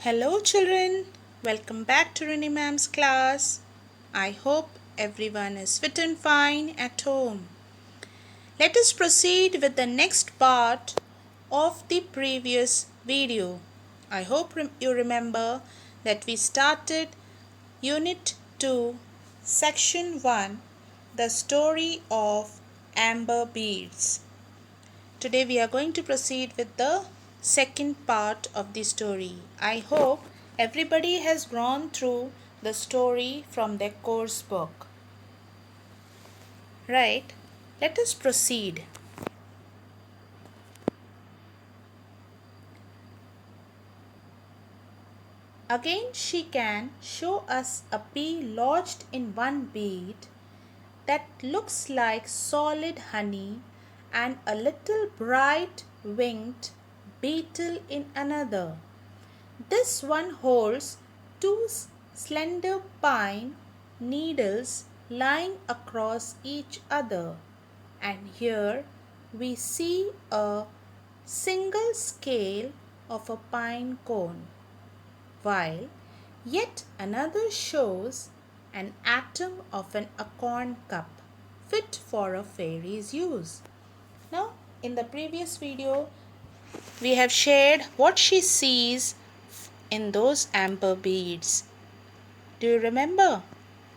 Hello children, welcome back to Rini Ma'am's class. I hope everyone is fit and fine at home. Let us proceed with the next part of the previous video. I hope you remember that we started Unit 2, Section 1, the story of amber beads. Today we are going to proceed with the second part of the story. I hope everybody has gone through the story from their course book. Right? Let us proceed. Again, she can show us a pea lodged in one bead that looks like solid honey and a little bright winged beetle in another. This one holds two slender pine needles lying across each other, and here we see a single scale of a pine cone, while yet another shows an atom of an acorn cup fit for a fairy's use. Now, in the previous video, we have shared what she sees in those amber beads. Do you remember?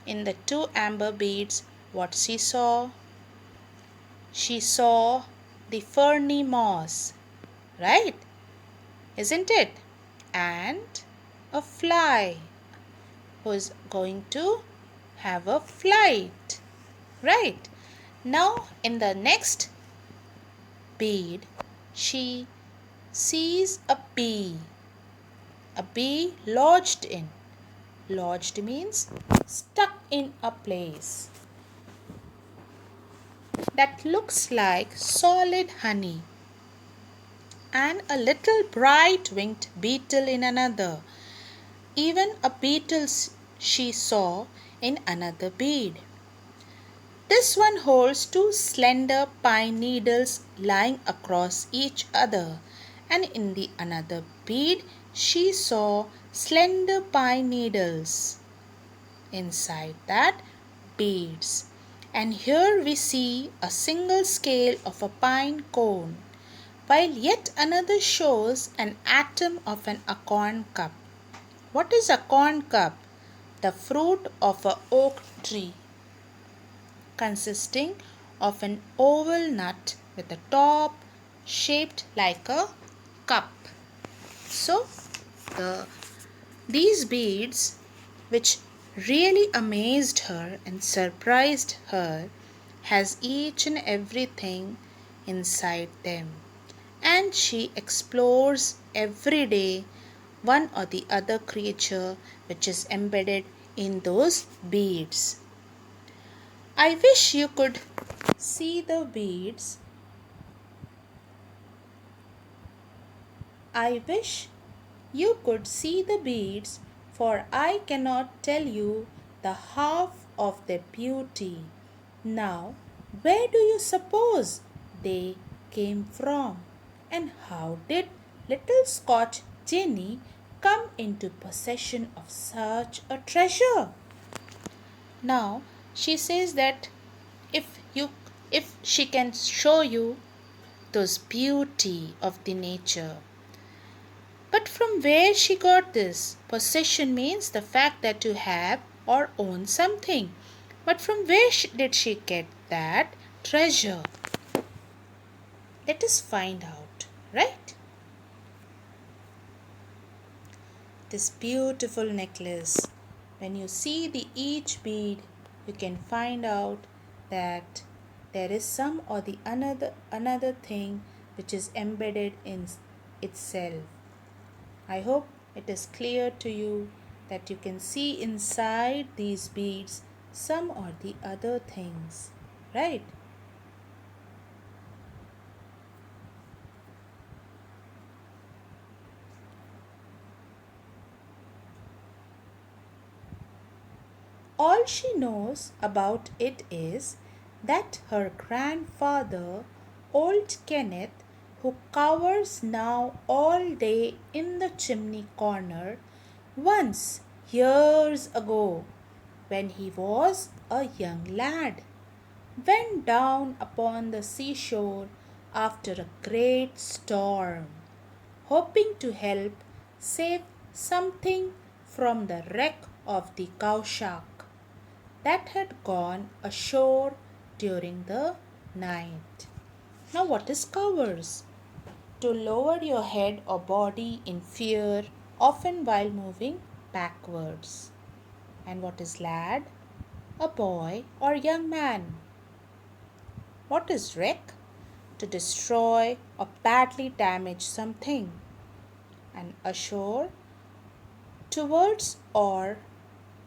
In the two amber beads, what she saw? She saw the ferny moss, right? Isn't it? And a fly who is going to have a flight, right? Now, in the next bead, she sees a bee lodged in. Lodged means stuck in a place that looks like solid honey, and a little bright winged beetle in another. Even a beetle she saw in another bead. This one holds two slender pine needles lying across each other, and in the another bead she saw slender pine needles. Inside that, beads. And here we see a single scale of a pine cone, while yet another shows an atom of an acorn cup. What is acorn cup? The fruit of an oak tree, consisting of an oval nut with a top shaped like a cup. So, these beads, which really amazed her and surprised her, has each and everything inside them, and she explores every day one or the other creature which is embedded in those beads. I wish you could see the beads. I wish you could see the beads, for I cannot tell you the half of their beauty. Now, where do you suppose they came from? And how did little Scotch Jenny come into possession of such a treasure? Now, she says that if you if she can show you those beauty of the nature. But from where she got this? Possession means the fact that you have or own something. But from where did she get that treasure? Let us find out, right? This beautiful necklace. When you see the each bead, you can find out that there is some or the another thing which is embedded in itself. I hope it is clear to you that you can see inside these beads some or the other things, right? All she knows about it is that her grandfather, old Kenneth, who cowers now all day in the chimney corner, once, years ago, when he was a young lad, went down upon the seashore after a great storm, hoping to help save something from the wreck of the cowshark that had gone ashore during the night. Now, what is cowers? To lower your head or body in fear, often while moving backwards. And what is lad? A boy or young man. What is wreck? To destroy or badly damage something. And ashore, towards or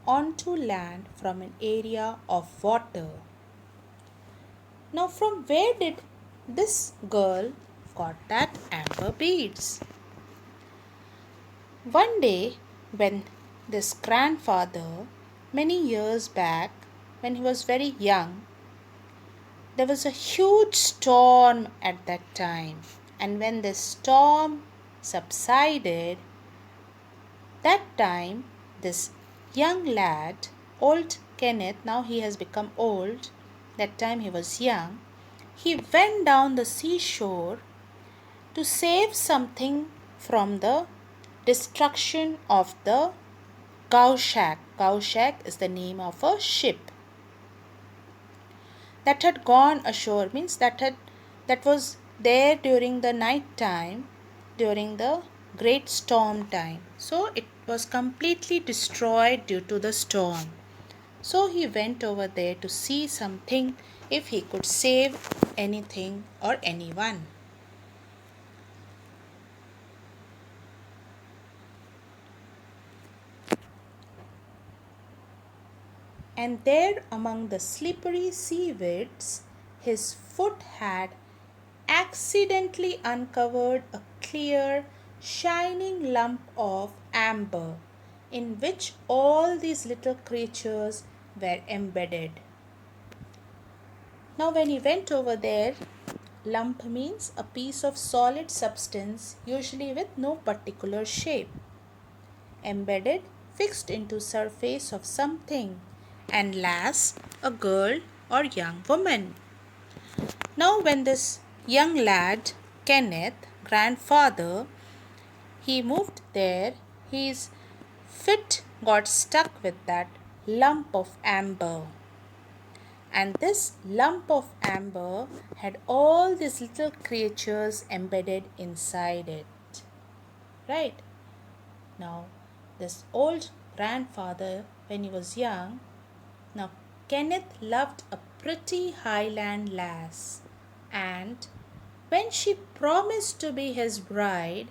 onto land from an area of water. Now, from where did this girl got that amber beads? One day, when this grandfather, many years back, when he was very young, there was a huge storm at that time. And when the storm subsided, that time this young lad, old Kenneth, now he has become old, that time he was young, he went down the seashore to save something from the destruction of the cowshark. Cowshark is the name of a ship that had gone ashore, means that was there during the night time, during the great storm time. So it was completely destroyed due to the storm. So he went over there to see something, if he could save anything or anyone. And there among the slippery seaweeds, his foot had accidentally uncovered a clear, shining lump of amber, in which all these little creatures were embedded. Now, when he went over there, lump means a piece of solid substance, usually with no particular shape. Embedded, fixed into surface of something, and lass, a girl or young woman. Now, when this young lad, Kenneth, grandfather, he moved there, his foot got stuck with that lump of amber. And this lump of amber had all these little creatures embedded inside it. Right? Now, this old grandfather, when he was young, now Kenneth loved a pretty Highland lass, and when she promised to be his bride,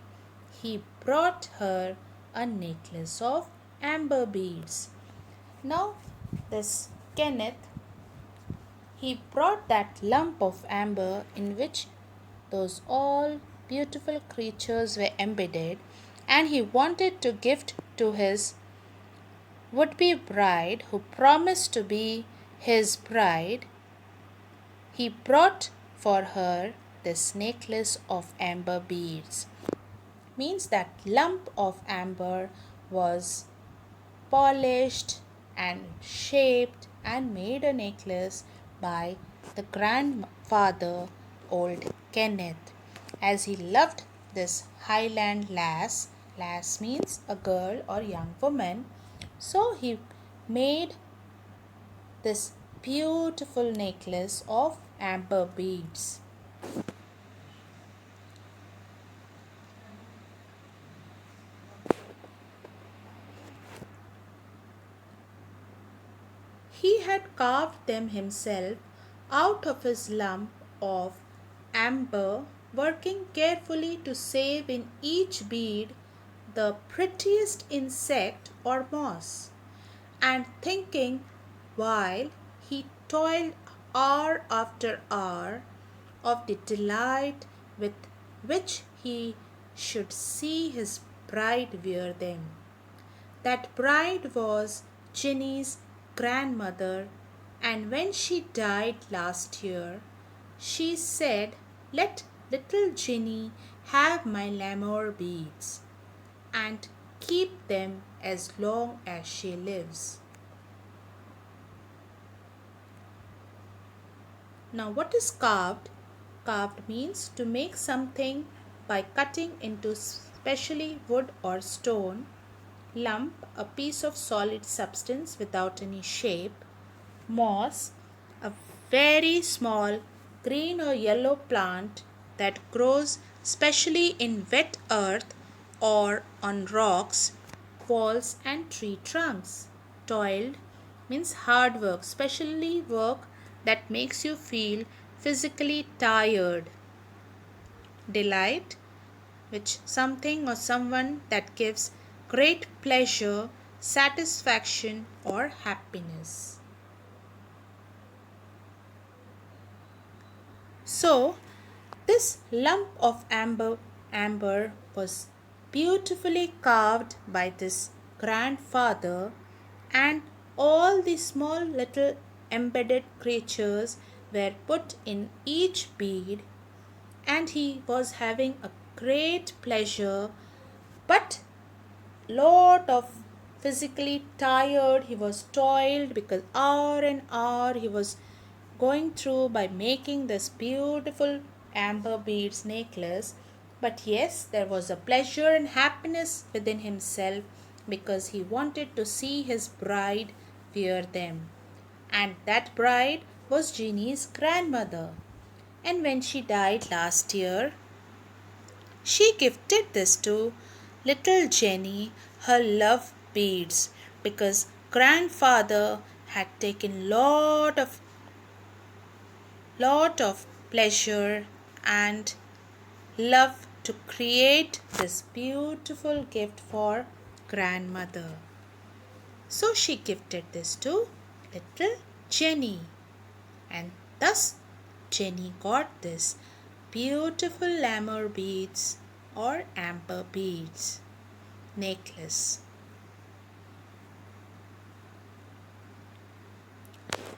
he brought her a necklace of amber beads. Now, this Kenneth, he brought that lump of amber in which those all beautiful creatures were embedded, and he wanted to gift to his would-be bride who promised to be his bride. He brought for her this necklace of amber beads. Means that lump of amber was polished and shaped and made a necklace by the grandfather, old Kenneth, as he loved this Highland lass. Lass means a girl or young woman. So he made this beautiful necklace of amber beads. He had carved them himself out of his lump of amber, working carefully to save in each bead the prettiest insect or moss, and thinking while he toiled hour after hour of the delight with which he should see his bride wear them. That bride was Ginny's grandmother, and when she died last year, she said, "Let little Jenny have my lammer beads and keep them as long as she lives. Now, what is carved? Carved means to make something by cutting into specially wood or stone, lump, a piece of solid substance without any shape, moss, a very small green or yellow plant that grows specially in wet earth or on rocks, walls, and tree trunks. Toiled means hard work, especially work that makes you feel physically tired. Delight, which something or someone that gives great pleasure, satisfaction, or happiness. So, this lump of amber was beautifully carved by this grandfather, and all the small little embedded creatures were put in each bead, and he was having a great pleasure, but lot of physically tired. He was toiled because hour and hour he was going through by making this beautiful amber beads necklace. But yes, there was a pleasure and happiness within himself because he wanted to see his bride wear them. And that bride was Jeannie's grandmother. And when she died last year, she gifted this to little Jenny, her love beads, because grandfather had taken lot of pleasure and love to create this beautiful gift for grandmother. So she gifted this to little Jenny, and thus Jenny got this beautiful lammer beads or amber beads necklace.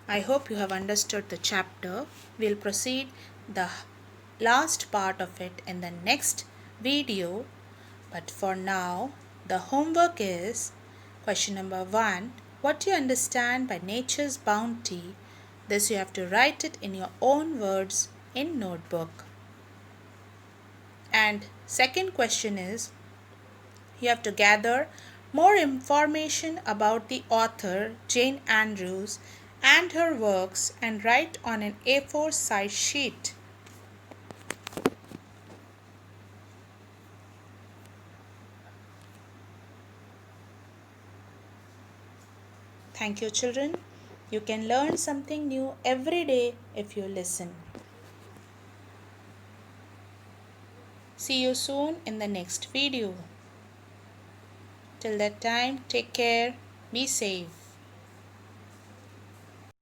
I hope you have understood the chapter. We'll proceed the last part of it in the next video. But for now, the homework is question number 1. What do you understand by nature's bounty? This you have to write it in your own words in notebook. And second question is, you have to gather more information about the author Jane Andrews and her works and write on an A4 size sheet. Thank you, children. You can learn something new every day if you listen. See you soon in the next video. Till that time, take care, be safe.